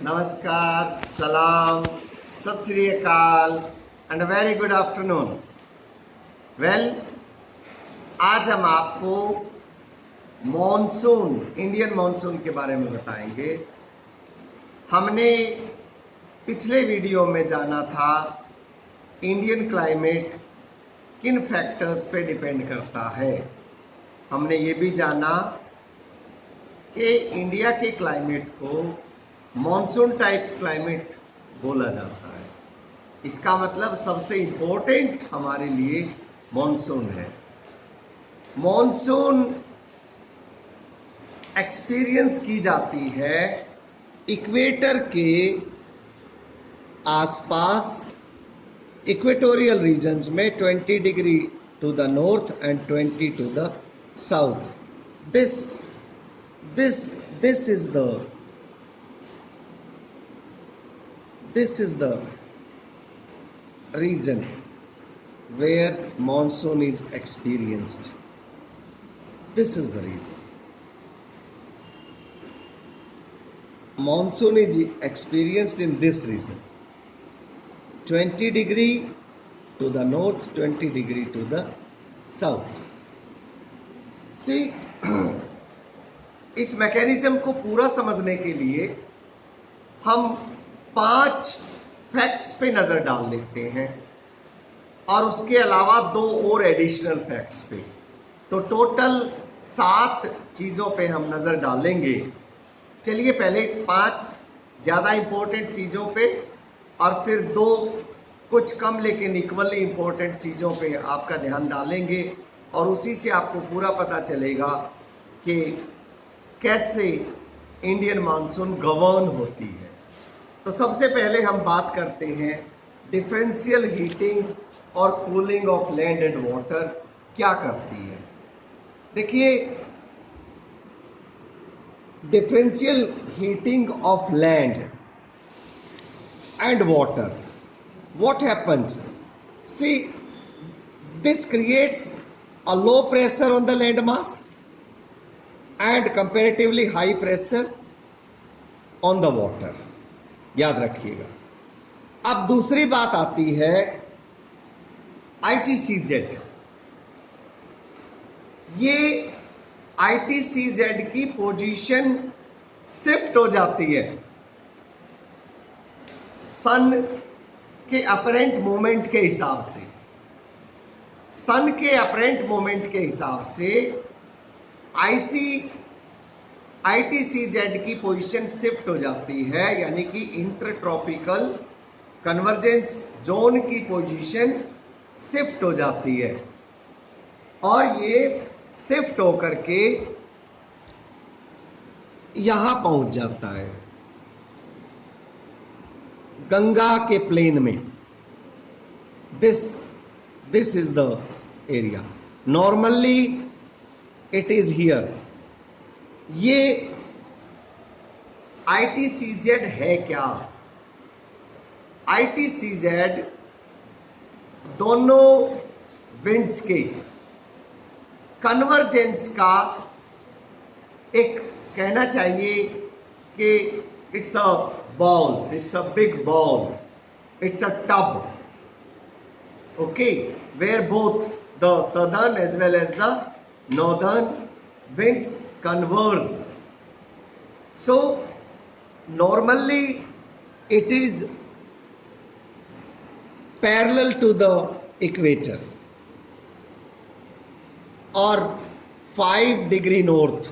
नमस्कार, सलाम, सत श्री अकाल and very good afternoon. Well, आज हम आपको मॉनसून, इंडियन मॉनसून के बारे में बताएंगे। हमने पिछले वीडियो में जाना था इंडियन क्लाइमेट किन फैक्टर्स पे डिपेंड करता है। हमने ये भी जाना कि इंडिया के क्लाइमेट को मॉनसून टाइप क्लाइमेट बोला जाता है। इसका मतलब सबसे इंपॉर्टेंट हमारे लिए मॉनसून है। मॉनसून एक्सपीरियंस की जाती है इक्वेटर के आसपास, इक्वेटोरियल रीजन्स में 20 degree to the north and 20 to the south. This is the region where monsoon is experienced. This is the region. Monsoon is experienced in this region. 20 degree to the north, 20 degree to the south. See, इस mechanism को पूरा समझने के लिए हम 5 facts पे नजर डाल लेते हैं और उसके अलावा 2 और एडिशनल फैक्ट्स पे। तो टोटल 7 चीजों पे हम नजर डालेंगे। चलिए पहले 5 ज्यादा इंपॉर्टेंट चीजों पे और फिर 2 कुछ कम लेकिन इक्वली इंपॉर्टेंट चीजों पे आपका ध्यान डालेंगे और उसी से आपको पूरा पता चलेगा कि कैसे इंडियन मानसून गवर्न होती है। तो सबसे पहले हम बात करते हैं डिफरेंशियल हीटिंग और cooling of land and water क्या करती है। देखिए, differential heating of land and water, what happens? See, this creates a low pressure on the land mass and comparatively high pressure on the water. याद रखिएगा। अब दूसरी बात आती है ITCZ। ये ITCZ की पोजीशन शिफ्ट हो जाती है सन के अपरेंट मोमेंट के हिसाब से। सन के अपरेंट मोमेंट के हिसाब से ITCZ की पोजीशन शिफ्ट हो जाती है, यानी कि इंटरट्रॉपिकल कन्वर्जेंस जोन की पोजीशन शिफ्ट हो जाती है और ये शिफ्ट होकर के यहां पहुंच जाता है गंगा के प्लेन में। This is the area. Normally it is here. ये ITCZ है क्या? ITCZ दोनों विंड्स के कन्वर्जेंस का एक कहना चाहिए कि it's a ball, it's a big ball, it's a tub, okay, where both the southern as well as the northern winds converge. So normally it is parallel to the equator or 5 degree north,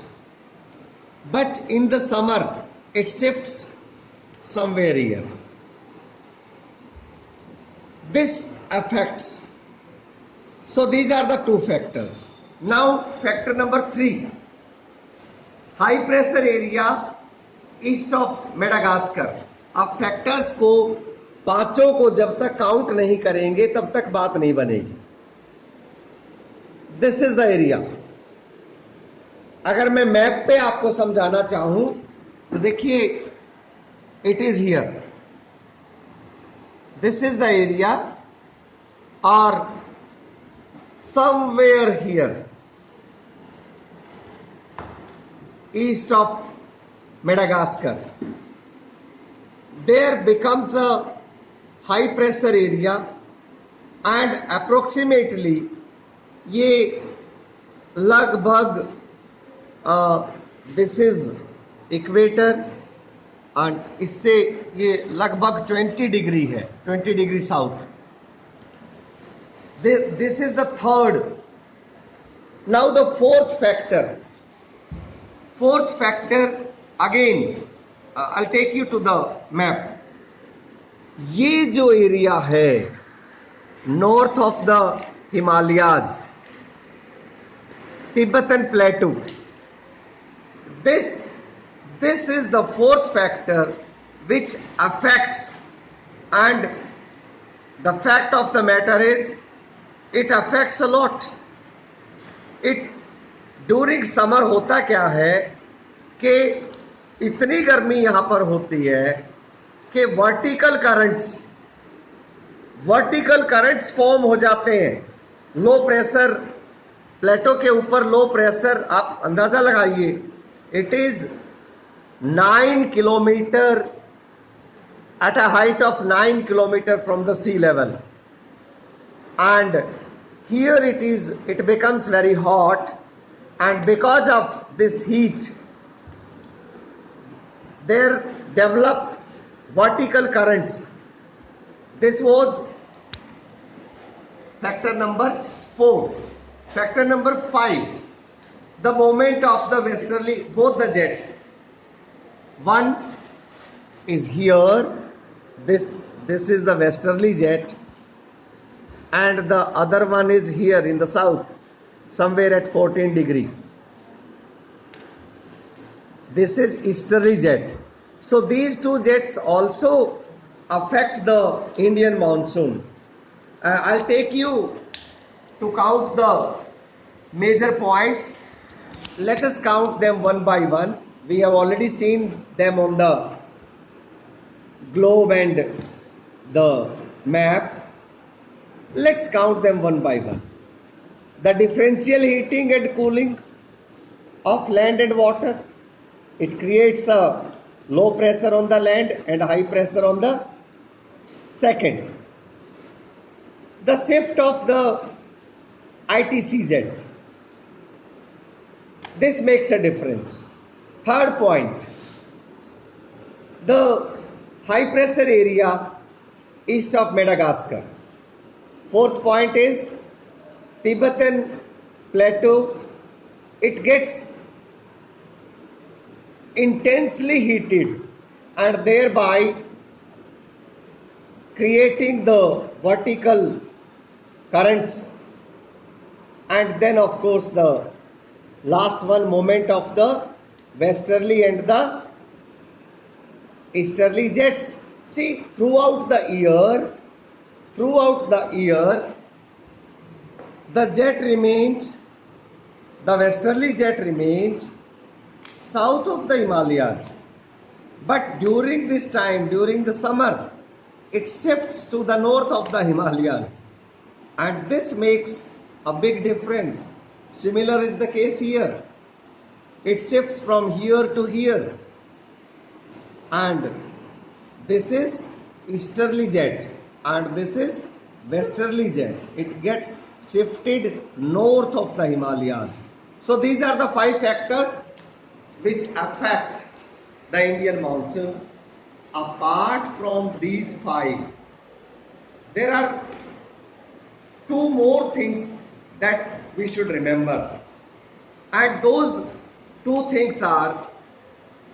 but in the summer it shifts somewhere here. This affects. So these are the 2 factors. Now factor number 3, high pressure area east of Madagascar. आप factors को 5 को जब तक count नहीं करेंगे तब तक बात नहीं बनेगी। This is the area. अगर मैं मैप पे आपको समझाना चाहूं तो देखिए, it is here, this is the area or somewhere here east of Madagascar. there becomes a high pressure area, and approximately ये लगभग दिस इज इक्वेटर एंड इससे ये लगभग 20 डिग्री है, 20 degree south. This is the third. Now the fourth factor. Fourth factor again I take you to the map. ये जो area है north of the Himalayas, Tibetan plateau, this is the fourth factor which affects, and the fact of the matter is it affects a lot. It during summer होता क्या है कि इतनी गर्मी यहाँ पर होती है कि वर्टिकल करंट्स फॉर्म हो जाते हैं. लो प्रेशर प्लेटो के ऊपर लो प्रेशर, आप अंदाजा लगाइए, it is 9 kilometre at a height of 9 kilometer from the sea level, and here it becomes very hot, and because of this heat there develop vertical currents. This was factor number 4. Factor number 5, the moment of the westerly, both the jets, one is here, this is the westerly jet, and the other one is here in the south, somewhere at 14 degree. This is easterly jet. So these two jets also affect the Indian monsoon. I'll take you to count the major points. Let us count them one by one. We have already seen them on the globe and the map. Let's count them one by one. The differential heating and cooling of land and water. It creates a low pressure on the land and high pressure on the second. The shift of the ITC jet. This makes a difference. Third point, the high pressure area east of Madagascar. Fourth point is Tibetan plateau. It gets intensely heated and thereby creating the vertical currents. And then of course the last one, moment of the westerly and the easterly jets. See, throughout the year the jet remains, the westerly jet remains south of the Himalayas, but during this time, during the summer, it shifts to the north of the Himalayas, and this makes a big difference. Similar is the case here. It shifts from here to here, and this is easterly jet and this is westerly jet. It gets shifted north of the Himalayas. So these are the 5 factors which affect the Indian monsoon. Apart from these 5, there are 2 more things that we should remember, and those 2 things are,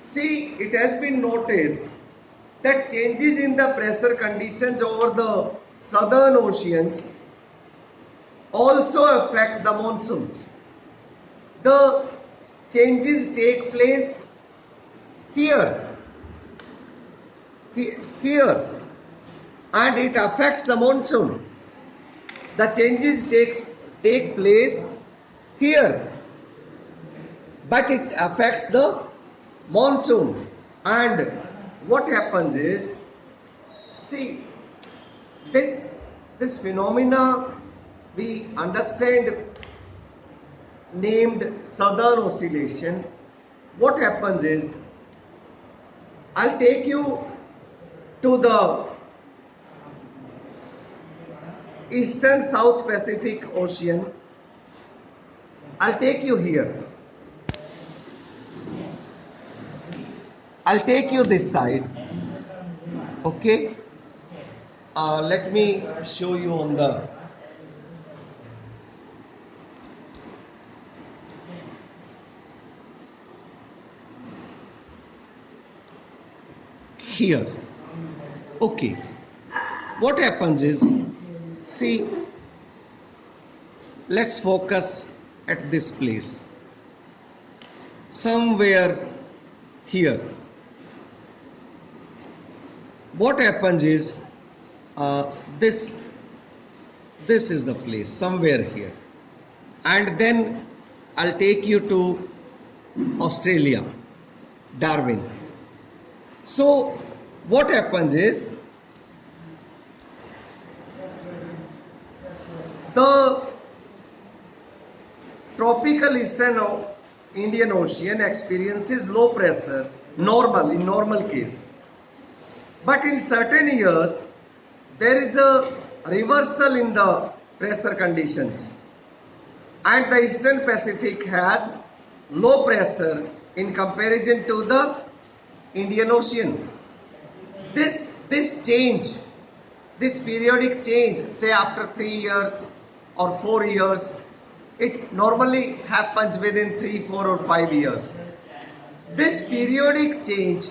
see, it has been noticed that changes in the pressure conditions over the southern oceans also affect the monsoons. The changes take place here, and it affects the monsoon. The changes take place here, but it affects the monsoon. And what happens is, see, this phenomena we understand named southern oscillation. What happens is, I'll take you to the Eastern South Pacific Ocean, I'll take you here. I'll take you this side. Okay. Let me show you on the here. Okay. What happens is, see, let's focus at this place. Somewhere here. What happens is, this is the place, somewhere here. And then I'll take you to Australia, Darwin. So what happens is, the tropical Eastern Indian Ocean experiences low pressure in normal case. But in certain years, there is a reversal in the pressure conditions, and the Eastern Pacific has low pressure in comparison to the Indian Ocean. This change, this periodic change, say after 3 years or 4 years, it normally happens within 3, 4 or 5 years. This periodic change,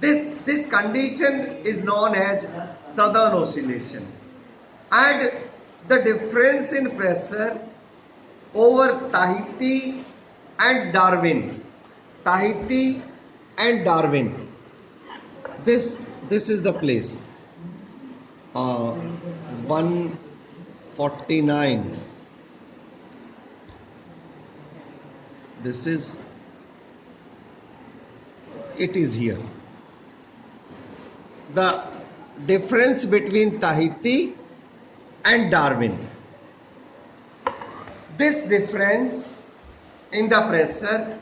this condition is known as southern oscillation, and the difference in pressure over Tahiti and Darwin, this is the place, 149, it is here. The difference between Tahiti and Darwin, this difference in the pressure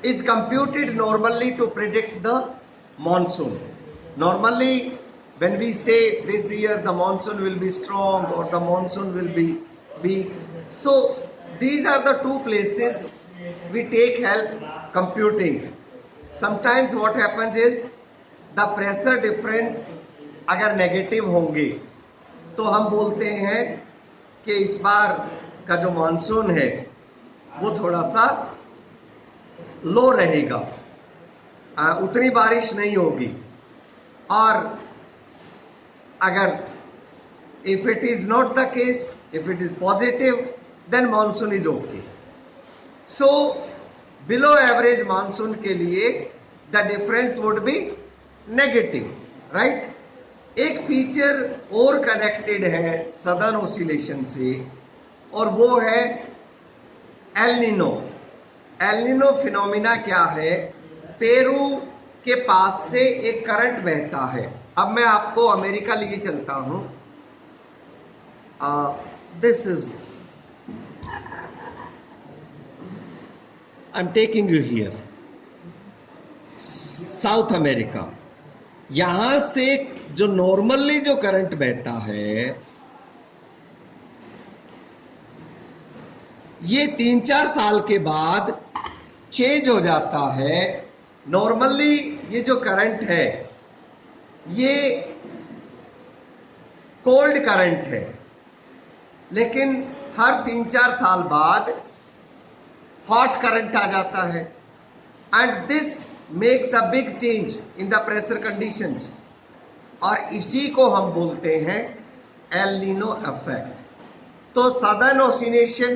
is computed normally to predict the monsoon. Normally, when we say this year the monsoon will be strong or the monsoon will be weak, so these are the two places we take help computing. Sometimes what happens is, the pressure difference अगर negative होंगे तो हम बोलते हैं कि इस बार का जो मानसून है वो थोड़ा सा लो रहेगा, उतनी बारिश नहीं होगी. और अगर if it is not the case, if it is positive, then monsoon is okay. So below average monsoon के लिए the difference would be negative, right? एक फीचर और कनेक्टेड है सदर्न ओसिलेशन से, और वो है El Nino. El Nino phenomena क्या है? पेरू के पास से एक करंट बहता है. अब मैं आपको अमेरिका लिए चलता हूं. This is, I am taking you here, south America. यहां से जो नॉर्मली जो करंट बहता है, ये 3-4 साल के बाद चेंज हो जाता है. नॉर्मली ये जो करंट है ये कोल्ड करंट है, लेकिन हर 3-4 साल बाद हॉट करंट आ जाता है. And this makes a big change in the pressure conditions, और इसी को हम बोलते हैं एल नीनो इफेक्ट. तो सदर्न ओसिलेशन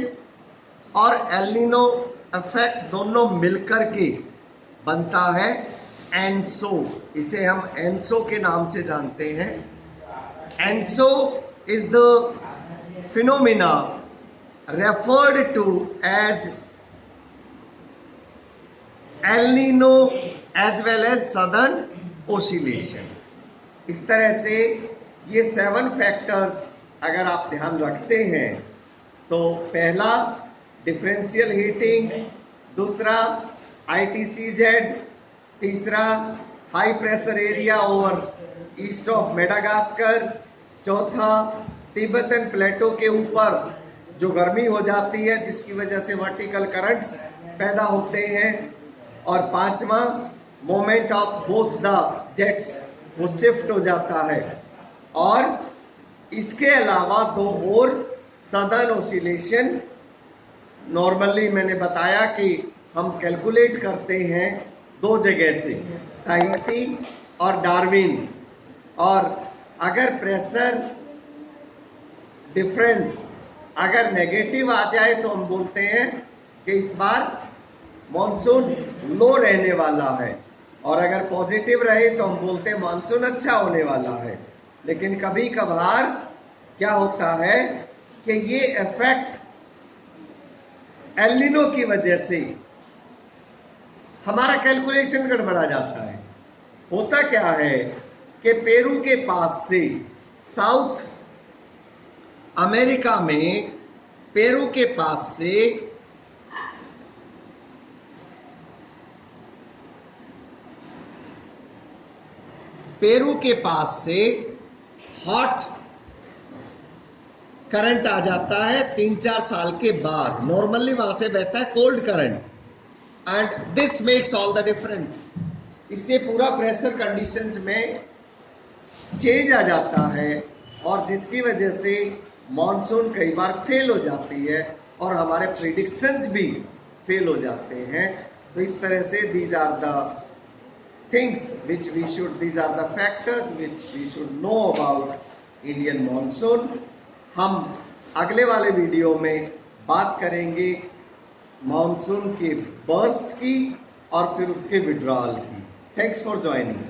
और एल नीनो इफेक्ट दोनों मिलकर के बनता है एनसो. इसे हम एनसो के नाम से जानते हैं. ENSO is the phenomena referred to as El Nino as well as southern oscillation. इस तरह से ये 7 फैक्टर्स अगर आप ध्यान रखते हैं तो पहला डिफरेंशियल हीटिंग, दूसरा ITCZ, तीसरा high pressure area over east of Madagascar. चौथा तिब्बतन प्लेटो के ऊपर जो गर्मी हो जाती है जिसकी वजह से वर्टिकल करंट्स पैदा होते हैं। और पांचवा moment of both the jets वो शिफ्ट हो जाता है। और इसके अलावा दो और सदर्न ओसिलेशन नॉर्मली मैंने बताया कि हम कैलकुलेट करते हैं दो जगह से, ताहिती और डार्विन। और अगर प्रेशर डिफरेंस अगर नेगेटिव आ जाए तो हम बोलते हैं कि इस बार मॉनसून लो रहने वाला है, और अगर पॉजिटिव रहे तो हम बोलते हैं मॉनसून अच्छा होने वाला है। लेकिन कभी कभार क्या होता है कि ये इफेक्ट एल नीनो की वजह से हमारा कैलकुलेशन गड़बड़ा जाता है। होता क्या है कि पेरू के पास से साउथ अमेरिका में पेरू के पास से हॉट करंट आ जाता है 3-4 साल के बाद। नॉर्मली वहां से बहता है cold current, and this makes all the difference. इससे पूरा प्रेशर कंडीशंस में चेंज आ जाता है, और जिसकी वजह से मॉनसून कई बार फेल हो जाती है और हमारे प्रिडिक्शंस भी फेल हो जाते हैं। तो इस तरह से these are the things which we should, these are the factors which we should know about Indian monsoon. हम अगले वाले वीडियो में बात करेंगे मॉनसून के बर्स्ट की और फिर उसके विड्रॉल की। Thanks for joining.